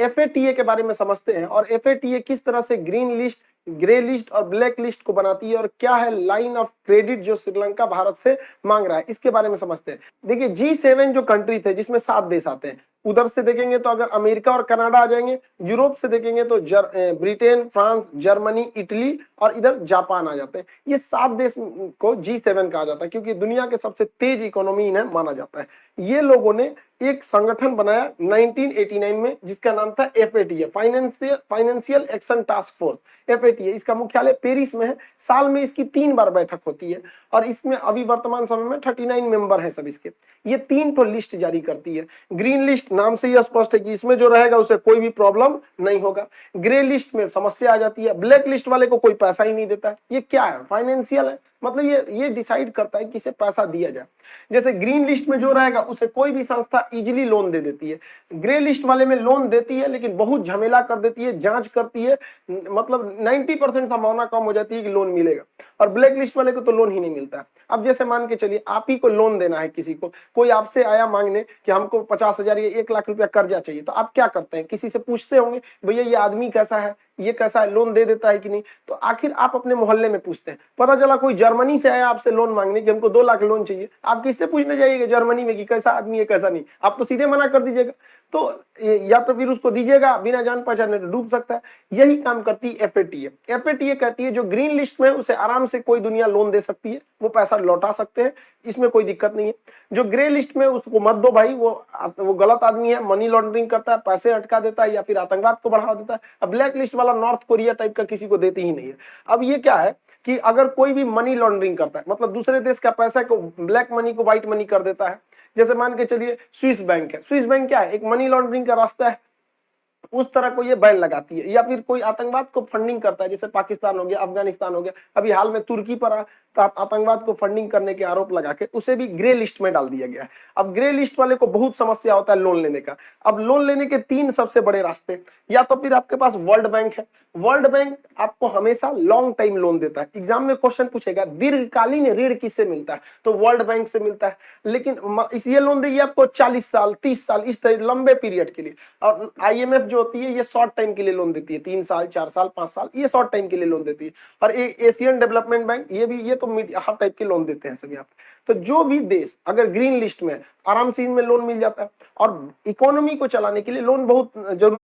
एफएटीए के बारे में समझते हैं और एफएटीए किस तरह से ग्रीन लिस्ट, ग्रे लिस्ट और ब्लैक लिस्ट को बनाती है और क्या है लाइन ऑफ क्रेडिट जो श्रीलंका भारत से मांग रहा है, इसके बारे में समझते हैं। देखिए G7 जो कंट्री थे जिसमें 7 देश आते हैं, उधर से देखेंगे तो अगर अमेरिका और कनाडा आ जाएंगे, यूरोप से देखेंगे तो ब्रिटेन, फ्रांस, जर्मनी, इटली और इधर जापान आ जाते हैं। ये 7 देश को G7 कहा जाता है क्योंकि दुनिया के सबसे तेज इकोनॉमी इन्हें माना जाता है। ये लोगों ने एक संगठन बनाया 1989 में जिसका नाम था एफएटीए, फाइनेंशियल एक्शन टास्क फोर्स, एफएटीए। इसका मुख्यालय पेरिस में है। साल में इसकी 3 बार बैठक होती है और इसमें अभी वर्तमान समय में 39 मेंबर हैं सब इसके। ये 3 तो लिस्ट जारी करती है। ग्रीन लिस्ट नाम से ही स्पष्ट है कि इसमें जो रहेगा उसे कोई भी प्रॉब्लम नहीं होगा। ग्रे लिस्ट में समस्या आ जाती है। ब्लैक लिस्ट वाले को कोई पैसा ही नहीं देता है। ये क्या है? फाइनेंशियल है, मतलब ये डिसाइड करता है कि इसे पैसा दिया जाए। जैसे ग्रीन लिस्ट में जो रहेगा उसे कोई भी संस्था इजीली लोन दे देती है। ग्रे लिस्ट वाले में लोन देती है लेकिन बहुत झमेला कर देती है, जांच करती है, मतलब 90% संभावना कम हो जाती है कि लोन मिलेगा। और ब्लैक लिस्ट वाले को तो लोन ही नहीं मिलता है। अब जैसे मान के चलिए आप ही को लोन देना है, किसी को, कोई आपसे आया मांगने कि हमको 50,000 या 1 लाख रुपया कर्जा चाहिए, तो आप क्या करते हैं? किसी से पूछते होंगे भैया ये आदमी कैसा है, ये कैसा है, लोन दे देता है कि नहीं? तो आखिर आप अपने मोहल्ले में पूछते हैं। पता चला कोई जर्मनी से आया आपसे लोन मांगने कि हमको 2 लाख लोन चाहिए, आप किससे पूछने जाइएगा जर्मनी में कि कैसा आदमी है कैसा नहीं? आप तो सीधे मना कर दीजिएगा। तो या तो फिर उसको दीजिएगा, बिना जान पहचाने तो डूब सकता है। यही काम करती है एफएटीए। एफएटीए कहती है जो ग्रीन लिस्ट में है उसे आराम से कोई दुनिया लोन दे सकती है, वो पैसा लौटा सकते हैं, इसमें कोई दिक्कत नहीं है। जो ग्रे लिस्ट में उसको मत दो भाई, वो गलत आदमी है, मनी लॉन्ड्रिंग करता है, पैसे अटका देता है या फिर आतंकवाद को बढ़ावा देता है। अब ब्लैक लिस्ट वाला नॉर्थ कोरिया टाइप का किसी को देती ही नहीं है। अब ये क्या है कि अगर कोई भी मनी लॉन्ड्रिंग करता है, मतलब दूसरे देश का पैसा को, ब्लैक मनी को व्हाइट मनी कर देता है, जैसे मान के चलिए स्विस बैंक है। स्विस बैंक क्या है? एक मनी लॉन्ड्रिंग का रास्ता है, उस तरह को ये बैन लगाती है। या फिर कोई आतंकवाद को फंडिंग करता है, जैसे पाकिस्तान हो गया, अफगानिस्तान हो गया, अभी हाल में तुर्की पर आतंकवाद को फंडिंग करने के आरोप लगा के उसे भी ग्रे लिस्ट में डाल दिया गया है। अब ग्रे लिस्ट वाले को बहुत समस्या होता है लोन लेने का। अब लोन लेने के 3 सबसे बड़े रास्ते, या तो फिर आपके पास वर्ल्ड बैंक है। वर्ल्ड बैंक आपको हमेशा लॉन्ग टाइम लोन देता है। एग्जाम में क्वेश्चन पूछेगा दीर्घकालीन ऋण किससे मिलता है, तो वर्ल्ड बैंक से मिलता है। लेकिन ये लोन देगी आपको 40 साल, 30 साल, इस तरह लंबे पीरियड के लिए। और आईएमएफ जो होती है ये शॉर्ट टाइम के लिए लोन देती है, 3 साल, 4 साल, 5 साल, ये शॉर्ट टाइम के लिए लोन देती है। और एशियन डेवलपमेंट बैंक ये तो हर टाइप के लोन देते हैं सभी आप। तो जो भी देश अगर ग्रीन लिस्ट में, आराम से इनमें लोन मिल जाता है। और इकोनॉमी को चलाने के लिए लोन बहुत जरूरी